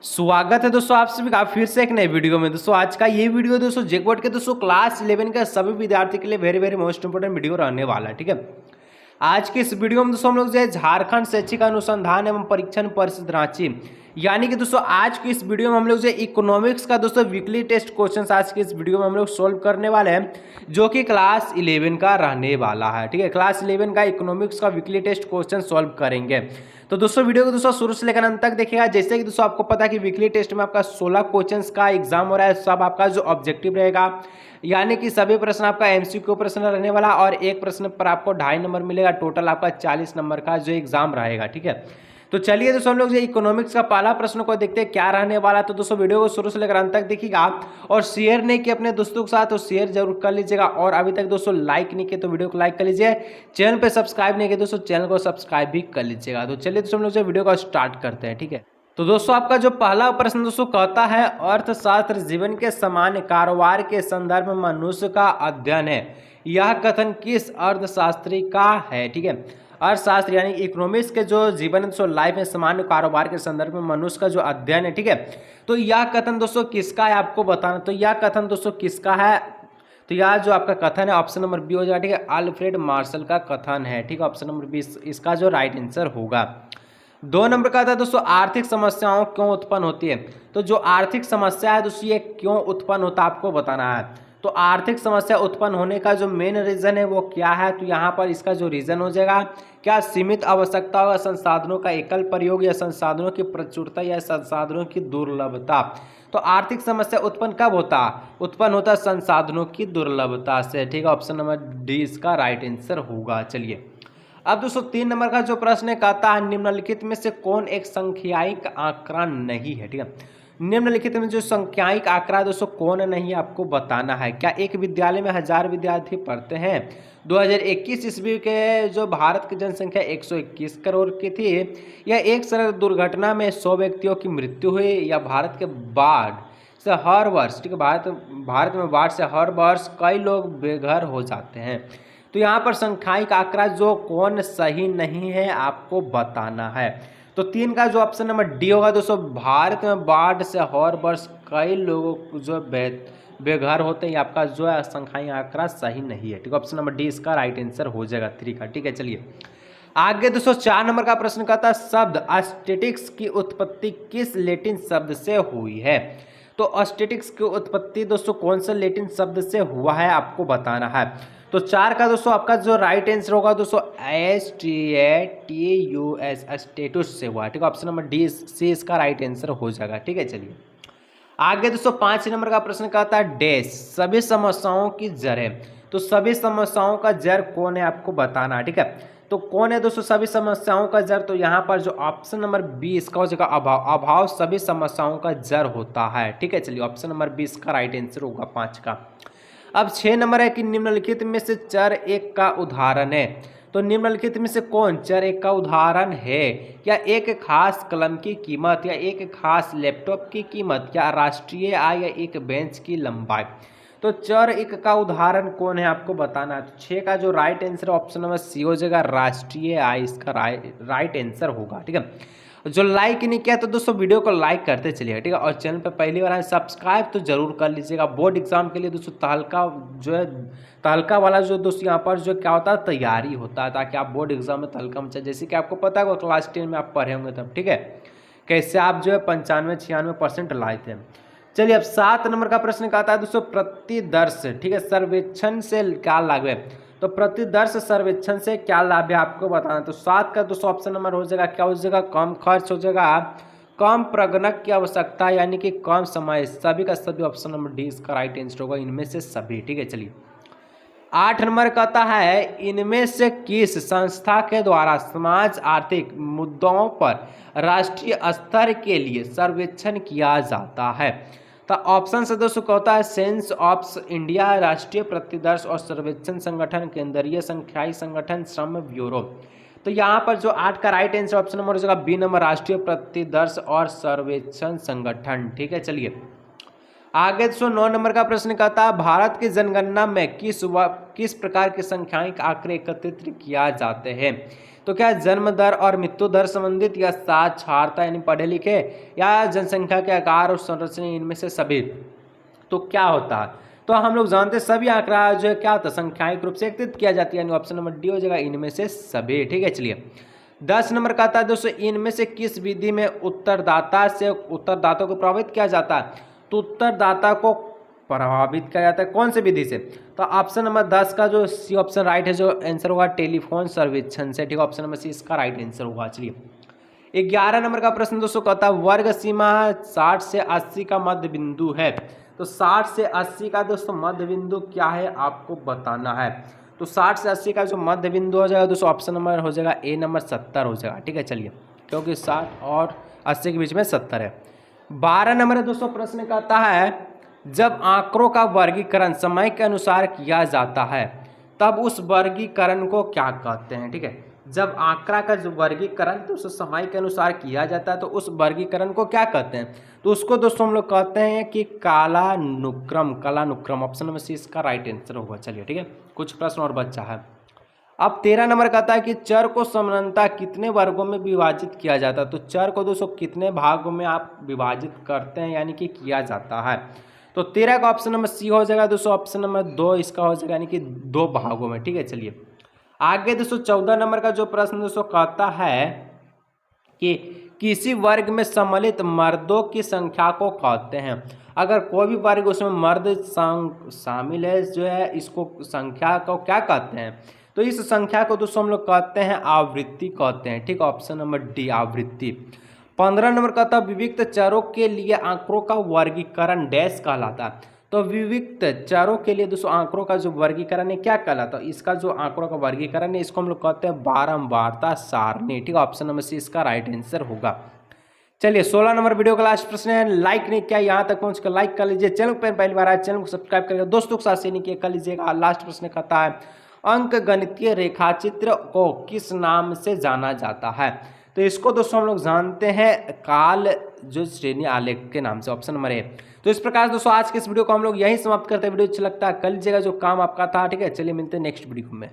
स्वागत है दोस्तों आप सभी का फिर से एक नए वीडियो में। दोस्तों आज का ये वीडियो दोस्तों जेकबोर्ड के दोस्तों क्लास 11 के सभी विद्यार्थी के लिए वेरी मोस्ट इंपोर्टेंट वीडियो रहने वाला है। ठीक है, आज के इस वीडियो में दोस्तों हम लोग जो है झारखंड शैक्षिक अनुसंधान एवं परीक्षण परिषद रांची यानी कि दोस्तों आज की इस वीडियो में हम लोग जो इकोनॉमिक्स का दोस्तों वीकली टेस्ट क्वेश्चंस आज की इस वीडियो में हम लोग सोल्व करने वाले हैं, जो कि क्लास 11 का रहने वाला है। ठीक है, क्लास 11 का इकोनॉमिक्स का वीकली टेस्ट क्वेश्चन सोल्व करेंगे। तो दोस्तों वीडियो को दोस्तों शुरू से लेकर अंत तक देखिएगा। जैसे कि दोस्तों आपको पता है कि वीकली टेस्ट में आपका 16 क्वेश्चंस का एग्जाम हो रहा है। सब आपका जो ऑब्जेक्टिव रहेगा यानी कि सभी प्रश्न आपका एमसीक्यू प्रश्न रहने वाला और एक प्रश्न पर आपको 2.5 नंबर मिलेगा। टोटल आपका 40 नंबर का जो एग्जाम रहेगा। ठीक है, तो चलिए दोस्तों हम लोग जो इकोनॉमिक्स का पहला प्रश्न को देखते हैं क्या रहने वाला। तो दोस्तों वीडियो को शुरू से लेकर अंत तक देखिएगा और शेयर नहीं किया अपने दोस्तों के साथ तो शेयर जरूर कर लीजिएगा, और अभी तक दोस्तों लाइक नहीं किया तो वीडियो को लाइक कर लीजिए। चैनल पे सब्सक्राइब नहीं किया दोस्तों चैनल को सब्सक्राइब भी कर लीजिएगा। तो चलिए दोस्तों हम लोग जो वीडियो को स्टार्ट करते हैं। ठीक है, तो दोस्तों आपका जो पहला प्रश्न दोस्तों कहता है अर्थशास्त्र जीवन के सामान्य कारोबार के संदर्भ में मनुष्य का अध्ययन है। यह कथन किस अर्थशास्त्री का है? ठीक है, अर्थशास्त्र यानी इकोनॉमिक्स के जो जीवन लाइफ में सामान्य कारोबार के संदर्भ में मनुष्य का जो अध्ययन है। ठीक है, तो यह कथन दोस्तों किसका है आपको बताना। तो यह कथन दोस्तों किसका है? तो यह जो आपका कथन है ऑप्शन नंबर बी हो जाएगा। ठीक है, अल्फ्रेड मार्शल का कथन है। ठीक है, ऑप्शन नंबर बी इसका जो राइट आंसर होगा। 2 नंबर का था दोस्तों आर्थिक समस्याओं क्यों उत्पन्न होती है। तो जो आर्थिक समस्या है दोस्तों ये क्यों उत्पन्न होता है आपको बताना है। तो आर्थिक समस्या उत्पन्न होने का जो मेन रीजन है वो क्या है? तो यहाँ पर इसका जो रीजन हो जाएगा क्या सीमित आवश्यकता या संसाधनों का एकल प्रयोग या संसाधनों की प्रचुरता या संसाधनों की दुर्लभता। तो आर्थिक समस्या उत्पन्न कब होता? उत्पन्न होता संसाधनों की दुर्लभता से। ठीक है, ऑप्शन नंबर डी इसका राइट आंसर होगा। चलिए अब दोस्तों 3 नंबर का जो प्रश्न है कहता है निम्नलिखित में से कौन एक संख्यायिक आंकड़ा नहीं है। ठीक है, निम्नलिखित में जो संख्यायिक आंकड़ा दोस्तों कौन नहीं आपको बताना है। क्या एक विद्यालय में 1000 विद्यार्थी पढ़ते हैं? 2021 ईस्वी के जो भारत की जनसंख्या 121 करोड़ की थी, या एक सड़क दुर्घटना में 100 व्यक्तियों की मृत्यु हुई, या भारत के बाढ़ से हर वर्ष, ठीक है, भारत में बाढ़ से हर वर्ष कई लोग बेघर हो जाते हैं। तो यहाँ पर संख्यायिक आंकड़ा जो कौन सही नहीं है आपको बताना है। तो 3 का जो ऑप्शन नंबर डी होगा दोस्तों भारत में बाढ़ से हर वर्ष कई लोगों जो बेघर होते हैं, आपका जो है संख्यायिक आंकड़ा सही नहीं है। ठीक है, ऑप्शन नंबर डी इसका राइट आंसर हो जाएगा 3 का। ठीक है, चलिए आगे दोस्तों 4 नंबर का प्रश्न कहता है शब्द एस्थेटिक्स की उत्पत्ति किस लैटिन शब्द से हुई है। तो एस्थेटिक्स की उत्पत्ति दोस्तों कौन से लैटिन शब्द से हुआ है आपको बताना है। तो 4 का दोस्तों आपका जो राइट आंसर होगा दोस्तों एस्टेटस स्टेटस से हुआ। ठीक है, ऑप्शन नंबर डी सी इसका राइट आंसर हो जाएगा। ठीक है, चलिए आगे दोस्तों 5 नंबर का प्रश्न कहता है डैश सभी समस्याओं की जड़ है। तो सभी समस्याओं का जड़ कौन है आपको बताना है। ठीक है, तो कौन है दोस्तों सभी समस्याओं का जड़? तो यहाँ पर जो ऑप्शन नंबर 20 का हो जाएगा अभाव सभी समस्याओं का जड़ होता है। ठीक है, चलिए ऑप्शन नंबर 20 का राइट आंसर होगा 5 का। अब 6 नंबर है कि निम्नलिखित में से चर एक का उदाहरण है। तो निम्नलिखित में से कौन चर एक का उदाहरण है? या एक खास कलम की कीमत, या एक खास लैपटॉप की कीमत, या राष्ट्रीय आय, या एक बेंच की लंबाई। तो चर एक का उदाहरण कौन है आपको बताना है। तो 6 का जो right answer option number C हो जाएगा राष्ट्रीय आय इसका राइट आंसर होगा। ठीक है, जो लाइक नहीं किया तो दोस्तों वीडियो को लाइक करते चलिए। ठीक है, और चैनल पे पहली बार है सब्सक्राइब तो जरूर कर लीजिएगा। बोर्ड एग्जाम के लिए दोस्तों तहलका वाला जो दोस्तों यहाँ पर जो क्या होता है तैयारी होता है, ताकि आप बोर्ड एग्जाम में तहलका में चाहिए। जैसे कि आपको पता है क्लास 10 में आप पढ़े होंगे तब। ठीक है, कैसे आप जो है 95-96% लाए थे। चलिए अब 7 नंबर का प्रश्न कहता है दोस्तों प्रतिदर्श, ठीक है, सर्वेक्षण से क्या लाभ है। तो प्रतिदर्श सर्वेक्षण से क्या लाभ है आपको बताना। तो 7 का दोस्तों ऑप्शन नंबर हो जाएगा क्या हो जाएगा कम खर्च हो जाएगा, कम प्रगणक की आवश्यकता यानी कि कम समय। सभी का सभी ऑप्शन नंबर डी इसका राइट आंसर होगा इनमें से सभी। ठीक है, चलिए 8 नंबर कहता है इनमें से किस संस्था के द्वारा समाज आर्थिक मुद्दों पर राष्ट्रीय स्तर के लिए सर्वेक्षण किया जाता है। तो ऑप्शन से दोस्तों कहता है सेंस ऑफ इंडिया, राष्ट्रीय प्रतिदर्श और सर्वेक्षण संगठन, केंद्रीय संख्याई संगठन, श्रम ब्यूरो। तो यहाँ पर जो 8 का राइट आंसर ऑप्शन नंबर हो जाएगा बी नंबर राष्ट्रीय प्रतिदर्श और सर्वेक्षण संगठन। ठीक है, चलिए आगे दोस्तों 9 नंबर का प्रश्न कहता है भारत की जनगणना में किस किस प्रकार की सांख्यिक आंकड़े एकत्रित किया जाते हैं? तो क्या जन्म दर और मृत्यु दर संबंधित, या साक्षरता यानी पढ़े लिखे, या जनसंख्या के आकार और संरचना, इनमें से सभी? तो क्या होता है? तो हम लोग जानते हैं सभी आंकड़ा जो है क्या होता है, सांख्यिक रूप से एकत्रित किया जाती है, यानी ऑप्शन नंबर डी हो जाएगा, इनमें से सभी। ठीक है, चलिए 10 नंबर का आता है दोस्तों, इनमें से किस विधि में उत्तरदाता को प्रभावित किया जाता है? तो उत्तरदाता को प्रभावित किया जाता है कौन से विधि से? तो ऑप्शन नंबर 10 का जो सी ऑप्शन राइट है, जो आंसर होगा टेलीफोन सर्वेक्षण से। ठीक है, ऑप्शन नंबर सी इसका राइट आंसर होगा। चलिए 11 नंबर का प्रश्न दोस्तों कहता है वर्ग सीमा 60 से 80 का मध्य बिंदु है। तो 60 से 80 का दोस्तों मध्य बिंदु क्या है आपको बताना है। तो 60 से 80 का जो मध्य बिंदु हो जाएगा दोस्तों, ऑप्शन नंबर हो जाएगा ए नंबर 70 हो जाएगा। ठीक है, चलिए क्योंकि 60 और 80 के बीच में 70 है। 12 नंबर है दोस्तों, प्रश्न कहता है जब आंकड़ों का वर्गीकरण समय के अनुसार किया जाता है तब उस वर्गीकरण को क्या कहते हैं? ठीक है, जब आंकड़ा का जो वर्गीकरण तो उस समय के अनुसार किया जाता है तो उस वर्गीकरण को क्या कहते हैं? तो उसको दोस्तों हम लोग कहते हैं कि कालानुक्रम। ऑप्शन नंबर सी इसका राइट आंसर होगा। चलिए ठीक है, कुछ प्रश्न और बचा है। अब 13 नंबर कहता है कि चर को समानता कितने वर्गों में विभाजित किया जाता है? तो चर को दोस्तों कितने भागों में आप विभाजित करते हैं, यानी कि किया जाता है? तो 13 का ऑप्शन नंबर सी हो जाएगा दोस्तों, ऑप्शन नंबर 2 इसका हो जाएगा, यानी कि 2 भागों में। ठीक है, चलिए आगे दोस्तों 14 नंबर का जो प्रश्न दोस्तों कहता है कि किसी वर्ग में सम्मिलित मर्दों की संख्या को कहते हैं। अगर कोई भी वर्ग उसमें मर्द शामिल है जो है, इसको संख्या को क्या कहते हैं? तो इस संख्या को दोस्तों हम लोग कहते हैं आवृत्ति कहते हैं। ठीक, ऑप्शन नंबर डी आवृत्ति। 15 नंबर का था विविक्त चरों के लिए आंकड़ों का वर्गीकरण डैश कहलाता है। तो विविक्त चरों के लिए दोस्तों आंकड़ों का जो वर्गीकरण है क्या कहलाता है? इसका जो आंकड़ों का वर्गीकरण है इसको हम लोग कहते हैं बारंबारता सारणी। ठीक है, ऑप्शन नंबर सी इसका राइट आंसर होगा। चलिए 16 नंबर वीडियो का लास्ट प्रश्न है, लाइक नहीं किया यहाँ तक पहुँच कर लाइक कर लीजिए। चैनल पर पहली बार आए चैनल को सब्सक्राइब करके दोस्तों के साथ शेयर नहीं किया कर लीजिएगा। लास्ट प्रश्न कहता है अंक गणितीय रेखाचित्र को किस नाम से जाना जाता है? तो इसको दोस्तों हम लोग जानते हैं काल जो श्रेणी आलेख के नाम से, ऑप्शन नंबर ए। तो इस प्रकार दोस्तों आज के इस वीडियो को हम लोग यहीं समाप्त करते हैं। वीडियो अच्छा लगता है कर लीजिएगा जो काम आपका था। ठीक है, चलिए मिलते हैं नेक्स्ट वीडियो में।